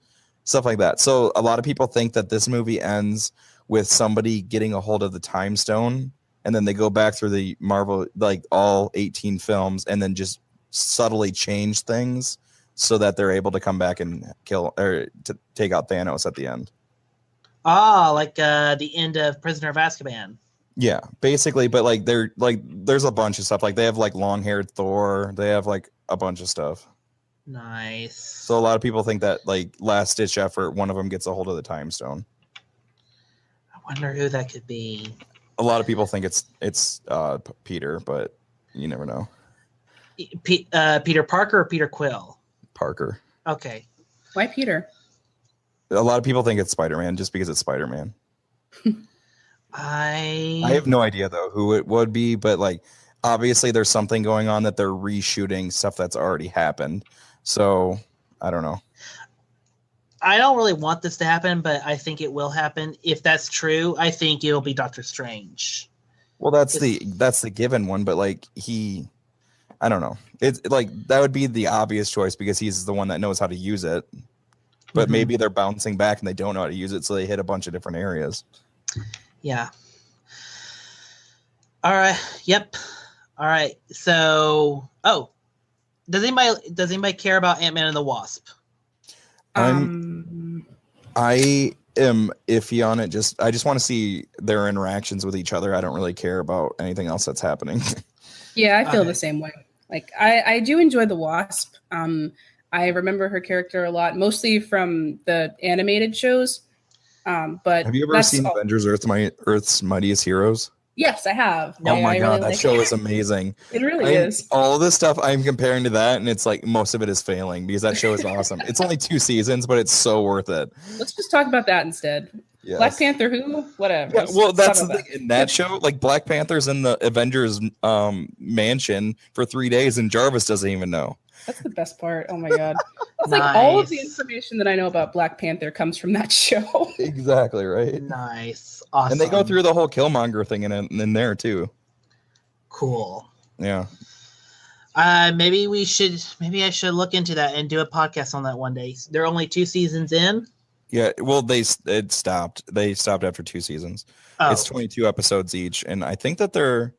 stuff like that. So a lot of people think that this movie ends with somebody getting a hold of the time stone, and then they go back through the Marvel, like all 18 films, and then just subtly change things so that they're able to come back and kill or to take out Thanos at the end. Like the end of Prisoner of Azkaban. Yeah, basically, but like there's a bunch of stuff. Like they have like long-haired Thor. They have like a bunch of stuff. Nice. So a lot of people think that like last ditch effort, one of them gets a hold of the time stone. I wonder who that could be. A lot of people think it's Peter, but you never know. Peter Parker or Peter Quill? Parker. Okay. Why Peter? A lot of people think it's Spider-Man just because it's Spider-Man. I have no idea though who it would be, but like obviously there's something going on that they're reshooting stuff that's already happened. So I don't know. I don't really want this to happen, but I think it will happen. If that's true, I think it'll be Doctor Strange. Well, that's the given one, but like I don't know. It's like that would be the obvious choice because he's the one that knows how to use it. But maybe they're bouncing back and they don't know how to use it, so they hit a bunch of different areas. Yeah. All right. Yep. All right. So, does anybody care about Ant-Man and the Wasp? I am iffy on it. I just want to see their interactions with each other. I don't really care about anything else that's happening. Yeah, I feel the same way. Like I do enjoy the Wasp. I remember her character a lot, mostly from the animated shows. But have you ever seen Avengers: Earth's Mightiest Heroes? Yes, I have. Oh my god, really that show is amazing. It really is. All of this stuff I'm comparing to that, and it's like most of it is failing because that show is awesome. It's only 2 seasons, but it's so worth it. Let's just talk about that instead. Yes. Black Panther, who? Whatever. Yeah, well, that's the thing. In that show, like Black Panther's in the Avengers mansion for 3 days, and Jarvis doesn't even know. That's the best part. Oh my god. It's like all of the information that I know about Black Panther comes from that show. Exactly, right? Nice. Awesome. And they go through the whole Killmonger thing in there too. Cool. Yeah. Maybe I should look into that and do a podcast on that one day. They're only 2 seasons in. Yeah, well, it stopped. They stopped after 2 seasons. Oh. It's 22 episodes each, and I think that they're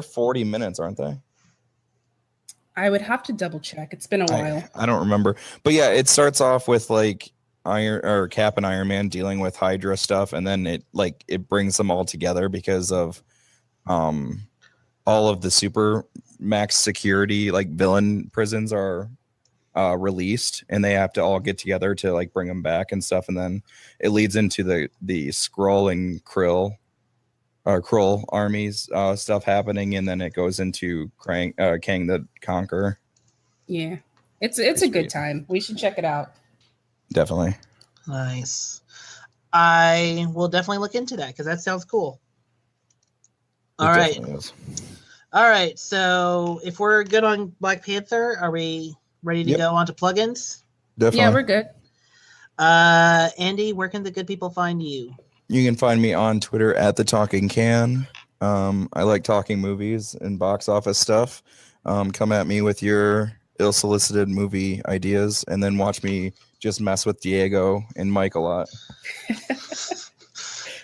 40 minutes, aren't they? I would have to double check. It's been a while. I don't remember, but yeah, it starts off with like Cap and Iron Man dealing with Hydra stuff, and then it brings them all together because of all of the super max security like villain prisons are released, and they have to all get together to like bring them back and stuff, and then it leads into the Skrull and Krill armies stuff happening, and then it goes into Kang the Conqueror. Yeah, it's a good time. We should check it out. Definitely. Nice. I will definitely look into that because that sounds cool. All right. All right. So if we're good on Black Panther, are we ready to go on to plugins? Definitely. Yeah, we're good. Andy, where can the good people find you? You can find me on Twitter at The Talking Can. I like talking movies and box office stuff. Come at me with your ill-solicited movie ideas, and then watch me just mess with Diego and Mike a lot.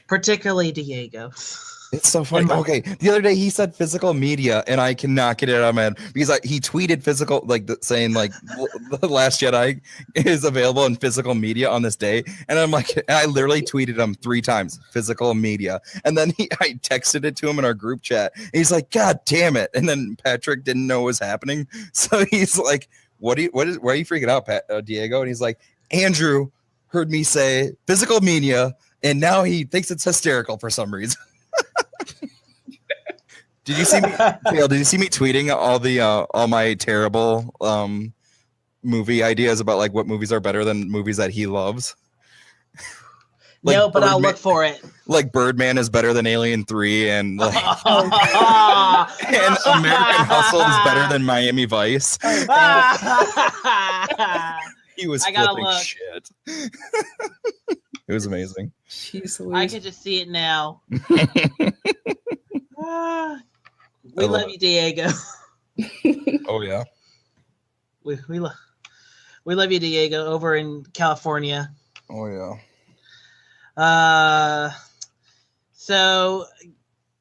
Particularly Diego. It's so funny. Okay, the other day he said physical media, and I cannot get it out of my head because he tweeted physical, like saying like the Last Jedi is available in physical media on this day, and I'm like, I literally tweeted him 3 times, physical media, and then I texted it to him in our group chat. And he's like, God damn it! And then Patrick didn't know what was happening, so he's like, why are you freaking out, Diego? And he's like, Andrew heard me say physical media, and now he thinks it's hysterical for some reason. Did you see me? Dale, did you see me tweeting all my terrible movie ideas about like what movies are better than movies that he loves? Like no, but I'll look for it. Like Birdman is better than Alien 3, and like and American Hustle is better than Miami Vice. He was flipping shit. It was amazing. Jeez, I can just see it now. We love you, Diego. Oh yeah. We love you, Diego, over in California. Oh yeah. So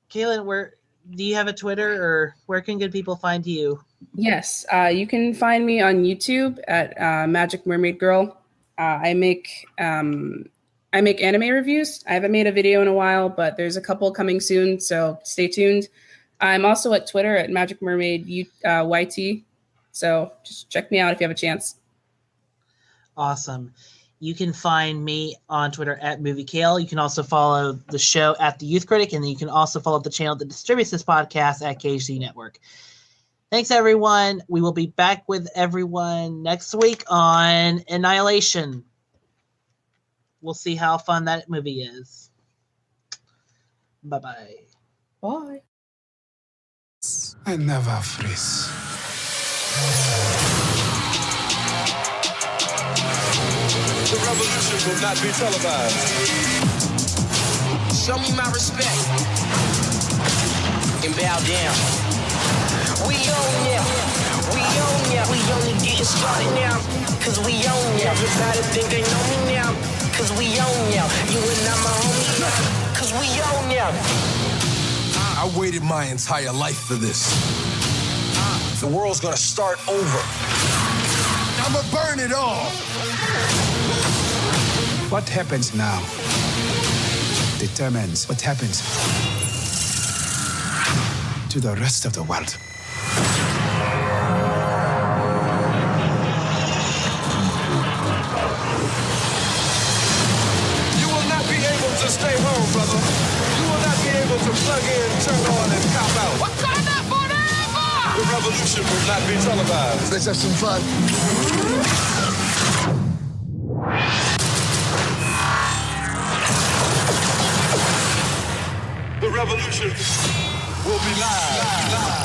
Kailyn, do you have a Twitter, or where can good people find you? Yes, you can find me on YouTube at Magic Mermaid Girl. I make anime reviews. I haven't made a video in a while, but there's a couple coming soon, so stay tuned. I'm also at Twitter at Magic Mermaid YT, so just check me out if you have a chance. Awesome. You can find me on Twitter at MovieKale. You can also follow the show at The Youth Critic, and then you can also follow the channel that distributes this podcast at KHZ Network. Thanks, everyone. We will be back with everyone next week on Annihilation. We'll see how fun that movie is. Bye-bye. Bye. I never freeze. The revolution will not be televised. Show me my respect and bow down. We own ya. We own ya. We only getting started now, cause we own ya. Everybody think they know me now, cause we own ya. You and I'm a homie now, cause we own ya. I waited my entire life for this. The world's gonna start over. I'ma burn it all. What happens now determines what happens to the rest of the world. You will not be able to stay home, brother. You will not be able to plug in, turn on, and cop out. What's going on forever? The revolution will not be televised. Let's have some fun. The revolution will be live.